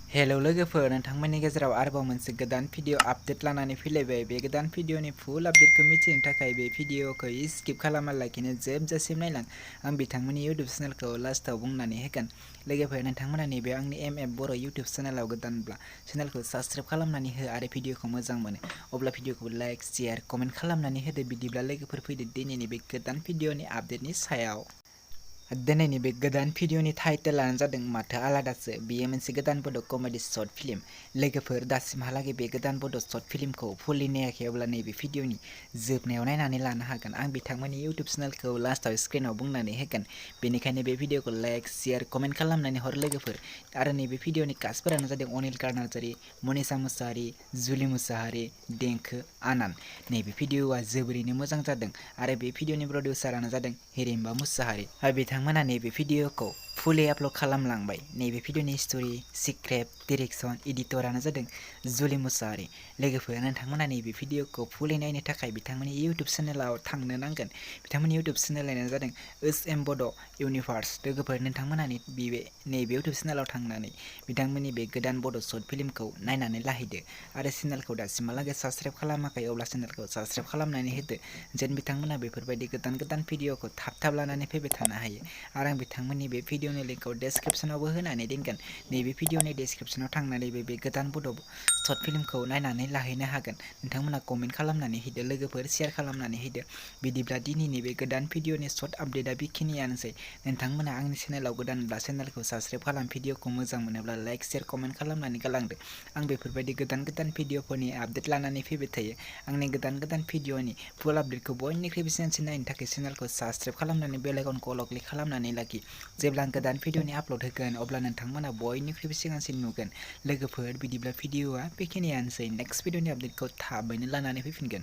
Hello लोगोफोर, नोंथांमोननि गेजेराव आरोबाव मोनसे गोदान भिडिअ आपडेट लानानै फैलायबाय। बे गोदान भिडिअनि फुल आपडेटखौ मिथिनो थाखाय बे भिडिअखौ स्किप खालामालाखिनो जोबजासिम नायलां। आं बिथांमोननि इउटुब चेनेलखौ लास्टआव बुंनानै होगोन। लोगोफोर, नोंथांमोना नैबे आंनि बर' इउटुब चेनेलाव गोदानब्ला चेनेलखौ साबस्क्राइब खालामनानै हो आरो भिडिअखौ मोजां मोनो अब्ला भिडिअखौ लाइक, शेयार, कमेन्ट खालामनानै होदो। बिदिब्ला लोगोफोर फैदो दिनैनि बे गोदान भिडिअनि आपडेटनि सायाव। दिनैनि बे गोदान भिडिअनि टाइटेलानो जादों माथो आलादासो। बेयो मोनसे गोदान बड' कमेडि सर्ट फिल्म। लोगोफोर, दासिमहालागै बे गोदान बड' सर्ट फिल्मखौ फुलि नायाखै अब्ला नैबे भिडिअनि जोबनायाव नायनानै लानो हागोन। आं बिथांमोननि इउटुब चेनेलखौ लास्टआव स्क्रिनाव बुंनानै होगोन। बेनिखायनो बे भिडिअखौ लाइक, शेयार, कमेन्ट खालामनानै हर लोगोफोर। आरो नैबे भिडिअनि कास्टफोरानो जादों अनिल नार्जारी, मनिसा मुसाहारि, जुलि मुसाहारि, देंखो, आनान। नैबे भिडिअआ जोबोरैनो मोजां जादों आरो बे भिडिअनि प्रडिउसारानो जादों हिरिम्बा मुसाहारि। बिथांमोना नैबे भिडिअखौ फुलि आपल'ड खालामलांबाय। नैबे भिडिअनि स्ट'रि, स्क्रिप्ट, डिरेक्सन, एडिटरानो जादों जुलि मुसाहारि। लोगोफोर, नोंथांमोना नैबे भिडिअखौ फुलि नायनो थाखाय बिथांमोननि इउटुब चेनेलाव थांनो नांगोन। बिथांमोननि इउटुब चेनेलानो जादों बड' इउनिभार्स। लोगोफोर, नोंथांमोना नैबे इउटुब चेनेलाव थांनानै बिथांमोननि बे गोदान बड' सर्ट फिल्मखौ नायनानै लाहैदो आरो चेनेलखौ दासिमहालागै साबस्क्राइब खालामाखै अब्ला चेनेलखौ साबस्क्राइब खालामनानै होदो, जेन बिथांमोना बेफोरबायदि गोदान भिडिअखौ थाब लानानै फैबाय थानो हायो। आरो आं बिथांमोननि बे भिडिअनि लिंकखौ डेसक्रिप्सनावबो होनानै दोनगोन। नैबे भिडिअनि डेसक्रिप्सनाव थांनानै बे गोदान बड' सर्ट फिल्मखौ नायनानै लाहैनो हागोन। नोंथांमोना कमेन्ट खालामनानै होदो लोगोफोर, शेयार खालामनानै होदो। बिदिब्ला दिनैनि बे गोदान भिडिअनि सर्ट आपडेटआ बेखिनियानोसै। नोंथांमोना आंनि चेनेलाव गोदानब्ला चेनेलखौ साबस्क्राइब खालाम, भिडिअखौ मोजां मोनोब्ला लाइक, शेयार, कमेन्ट खालामनानै गालांदो। आं बेफोरबायदि गोदान भिडिअफोरनि आपडेट लानानै फैबाय थायो। आंनि गोदान भिडिअनि फुल आपडेटखौ बयनिख्रुइबो सिगांसिन नायनो थाखाय चेनेलखौ साबस्क्राइब खालामनानै बेल आइकनखौ अल क्लिक खालामनानै लाखि। जेब्ला आं गोदान भिडिअनि आपल'ड होगोन अब्ला नोंथांमोना बयनिख्रुइबो सिगांसिन नुगोन। लोगोफोर, बिदिब्ला भिडिअआ बेखिनियानोसै। नेक्स्ट भिडिअनि आपडेटखौ थाबैनो लानानै फैफिनगोन।